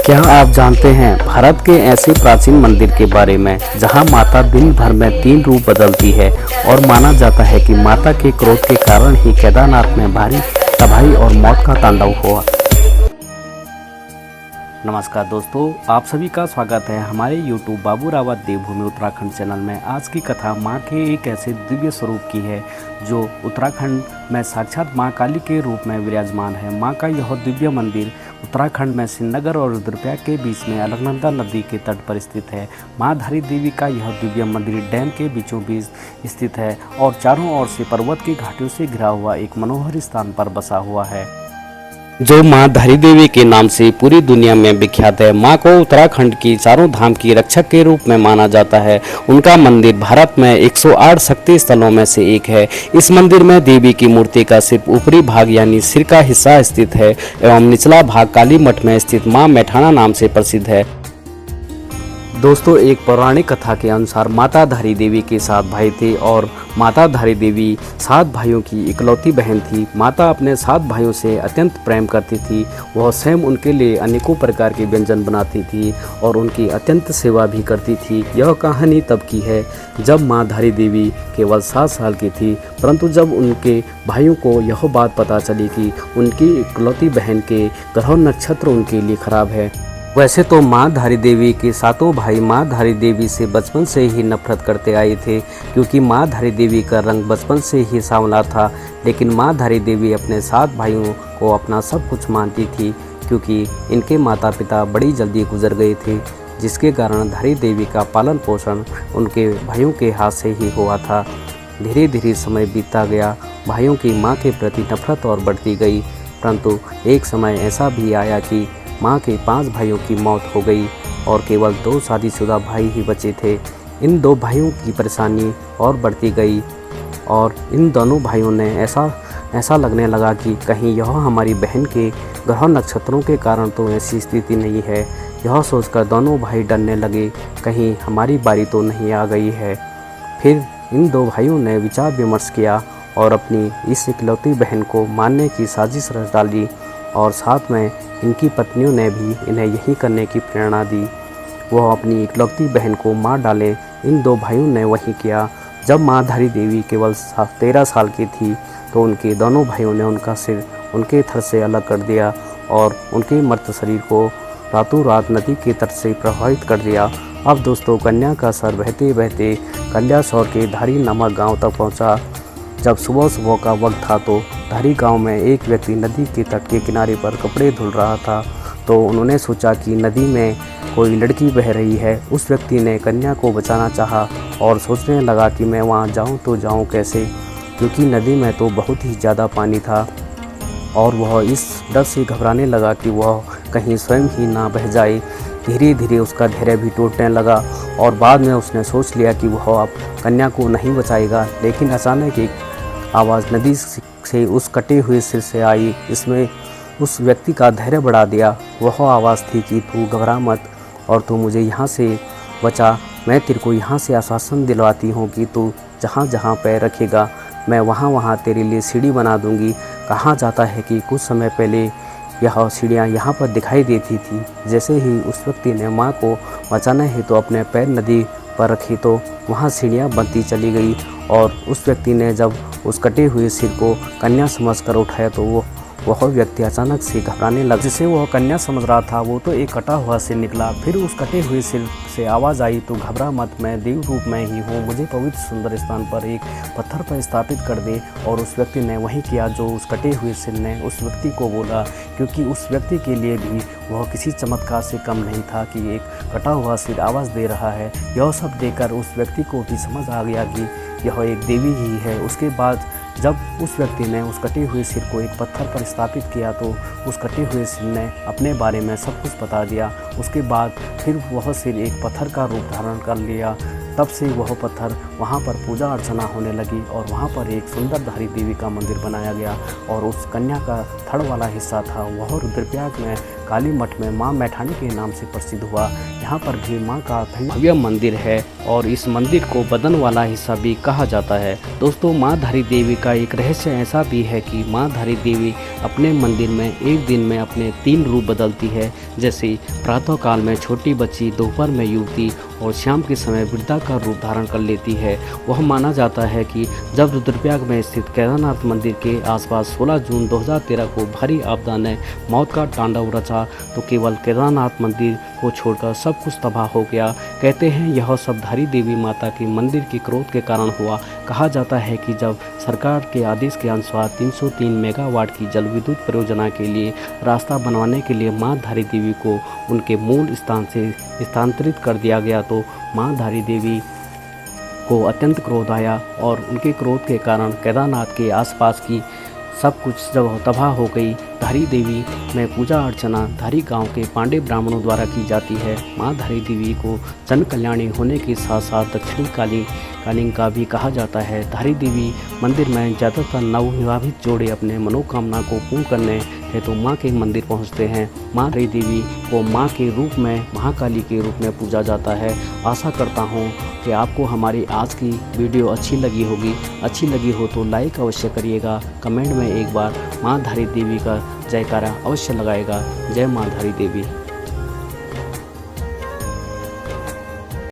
क्या आप जानते हैं भारत के ऐसे प्राचीन मंदिर के बारे में जहां माता दिन भर में 3 रूप बदलती है और माना जाता है कि माता के क्रोध के कारण ही केदारनाथ में भारी तबाही और मौत का तांडव हुआ। नमस्कार दोस्तों, आप सभी का स्वागत है हमारे YouTube बाबू रावत देवभूमि उत्तराखंड चैनल में। आज की कथा माँ के एक ऐसे दिव्य स्वरूप की है जो उत्तराखंड में साक्षात माँ काली के रूप में विराजमान है। माँ का यह दिव्य मंदिर उत्तराखंड में श्रीनगर और रुद्रप्रयाग के बीच में अलकनंदा नदी के तट पर स्थित है। माँ धारी देवी का यह दिव्य मंदिर डैम के बीचों बीच स्थित है और चारों ओर से पर्वत की घाटियों से घिरा हुआ एक मनोहर स्थान पर बसा हुआ है, जो माँ धारी देवी के नाम से पूरी दुनिया में विख्यात है। माँ को उत्तराखंड की चारों धाम की रक्षक के रूप में माना जाता है। उनका मंदिर भारत में 108 शक्ति स्थलों में से एक है। इस मंदिर में देवी की मूर्ति का सिर्फ ऊपरी भाग यानी सिर का हिस्सा स्थित है एवं निचला भाग काली मठ में स्थित माँ मैठाणा नाम से प्रसिद्ध है। दोस्तों, एक पौराणिक कथा के अनुसार माता धारी देवी के 7 भाई थे और माता धारी देवी 7 भाइयों की इकलौती बहन थी। माता अपने 7 भाइयों से अत्यंत प्रेम करती थी। वह स्वयं उनके लिए अनेकों प्रकार के व्यंजन बनाती थी और उनकी अत्यंत सेवा भी करती थी। यह कहानी तब की है जब माँ धारी देवी केवल 7 साल की थी, परंतु जब उनके भाइयों को यह बात पता चली कि उनकी इकलौती बहन के ग्रह नक्षत्र उनके लिए खराब है। वैसे तो माँ धारी देवी के 7 भाई माँ धारी देवी से बचपन से ही नफरत करते आए थे, क्योंकि माँ धारी देवी का रंग बचपन से ही सांवला था। लेकिन माँ धारी देवी अपने 7 भाइयों को अपना सब कुछ मानती थी, क्योंकि इनके माता पिता बड़ी जल्दी गुजर गए थे, जिसके कारण धारी देवी का पालन पोषण उनके भाइयों के हाथ से ही हुआ था। धीरे धीरे समय बीतता गया, भाइयों की माँ के प्रति नफरत और बढ़ती गई, परंतु एक समय ऐसा भी आया कि माँ के 5 भाइयों की मौत हो गई और केवल 2 शादीशुदा भाई ही बचे थे। इन 2 भाइयों की परेशानी और बढ़ती गई और इन दोनों भाइयों ने ऐसा लगने लगा कि कहीं यह हमारी बहन के ग्रह नक्षत्रों के कारण तो ऐसी स्थिति नहीं है। यह सोचकर दोनों भाई डरने लगे, कहीं हमारी बारी तो नहीं आ गई है। फिर इन 2 भाइयों ने विचार विमर्श किया और अपनी इस इकलौती बहन को मारने की साजिश रच डाली और साथ में इनकी पत्नियों ने भी इन्हें यही करने की प्रेरणा दी। वह अपनी इकलौती बहन को मार डाले। इन 2 भाइयों ने वही किया। जब माँ धारी देवी केवल 13 साल की थी तो उनके दोनों भाइयों ने उनका सिर उनके थर से अलग कर दिया और उनके मृत शरीर को रातों रात नदी के तट से प्रवाहित कर दिया। अब दोस्तों, कन्या का सर बहते बहते कल्यासौर के धारी नामक गाँव तक पहुँचा। जब सुबह सुबह का वक्त था तो धारी गांव में एक व्यक्ति नदी के तट के किनारे पर कपड़े धुल रहा था, तो उन्होंने सोचा कि नदी में कोई लड़की बह रही है। उस व्यक्ति ने कन्या को बचाना चाहा और सोचने लगा कि मैं वहां जाऊं तो जाऊं कैसे, क्योंकि नदी में तो बहुत ही ज़्यादा पानी था और वह इस डर से घबराने लगा कि वह कहीं स्वयं ही ना बह जाए। धीरे धीरे उसका धैर्य भी टूटने लगा और बाद में उसने सोच लिया कि वह अब कन्या को नहीं बचाएगा। लेकिन अचानक एक आवाज़ नदी से उस कटे हुए सिर से आई। इसमें उस व्यक्ति का धैर्य बढ़ा दिया। वह आवाज़ थी कि तू घबरा मत और तू मुझे यहाँ से बचा। मैं तेरे को यहाँ से आश्वासन दिलवाती हूँ कि तू जहाँ जहाँ पैर रखेगा मैं वहाँ वहाँ तेरे लिए सीढ़ी बना दूँगी। कहा जाता है कि कुछ समय पहले यह सीढ़ियाँ यहाँ पर दिखाई देती थी। जैसे ही उस व्यक्ति ने माँ को बचाना है तो अपने पैर नदी पर रखी तो वहाँ सीढ़ियाँ बनती चली गई और उस व्यक्ति ने जब उस कटे हुए सिर को कन्या समझकर उठाया तो वह व्यक्ति अचानक से घबराने लगा। जिसे वह कन्या समझ रहा था वो तो एक कटा हुआ सिर निकला। फिर उस कटे हुए सिर से आवाज़ आई, तो घबरा मत, मैं देव रूप में ही हूँ, मुझे पवित्र सुंदर स्थान पर एक पत्थर पर स्थापित कर दे। और उस व्यक्ति ने वही किया जो उस कटे हुए सिर ने उस व्यक्ति को बोला, क्योंकि उस व्यक्ति के लिए भी वह किसी चमत्कार से कम नहीं था कि एक कटा हुआ सिर आवाज़ दे रहा है। यह सब देखकर उस व्यक्ति को भी समझ आ गया कि यह एक देवी ही है। उसके बाद जब उस व्यक्ति ने उस कटे हुए सिर को एक पत्थर पर स्थापित किया तो उस कटे हुए सिर ने अपने बारे में सब कुछ बता दिया। उसके बाद फिर वह सिर एक पत्थर का रूप धारण कर लिया। तब से वह पत्थर वहाँ पर पूजा अर्चना होने लगी और वहाँ पर एक सुंदर धारी देवी का मंदिर बनाया गया और उस कन्या का थड़ वाला हिस्सा था वह रुद्रप्रयाग में काली मठ में मां मैठाणी के नाम से प्रसिद्ध हुआ। यहाँ पर भी मां का भव्य मंदिर है और इस मंदिर को बदन वाला हिस्सा भी कहा जाता है। दोस्तों, मां धारी देवी का एक रहस्य ऐसा भी है कि मां धारी देवी अपने मंदिर में एक दिन में अपने 3 रूप बदलती है। जैसे प्रातः काल में छोटी बच्ची, दोपहर में युवती और शाम के समय वृद्धा का रूप धारण कर लेती है। वह माना जाता है कि जब रुद्रप्रयाग में स्थित केदारनाथ मंदिर के आसपास 16 जून 2013 को भारी आपदा ने मौत का तांडव रचा तो केवल केदारनाथ मंदिर को छोड़कर सब कुछ तबाह हो गया। कहते हैं यह सब धारी देवी माता के मंदिर के क्रोध के कारण हुआ। कहा जाता है कि जब सरकार के आदेश के अनुसार 303 मेगावाट की जल विद्युत परियोजना के लिए रास्ता बनवाने के लिए मां धारी देवी को उनके मूल स्थान से स्थानांतरित कर दिया गया तो मां धारी देवी को अत्यंत क्रोध आया और उनके क्रोध के कारण केदारनाथ के आसपास की सब कुछ जब तबाह हो गई। धारी देवी में पूजा अर्चना धारी गांव के पांडे ब्राह्मणों द्वारा की जाती है। मां धारी देवी को जन कल्याणी होने के साथ साथ दक्षिणी कालीन का भी कहा जाता है। धारी देवी मंदिर में ज़्यादातर नवविवाहित जोड़े अपने मनोकामना को पूर्ण करने हेतु मां के मंदिर पहुंचते हैं। मां धारी देवी को मां के रूप में, महाकाली के रूप में पूजा जाता है। आशा करता हूं कि आपको हमारी आज की वीडियो अच्छी लगी होगी। अच्छी लगी हो तो लाइक अवश्य करिएगा। कमेंट में एक बार मां धारी देवी का जयकारा अवश्य लगाएगा। जय मां धारी देवी।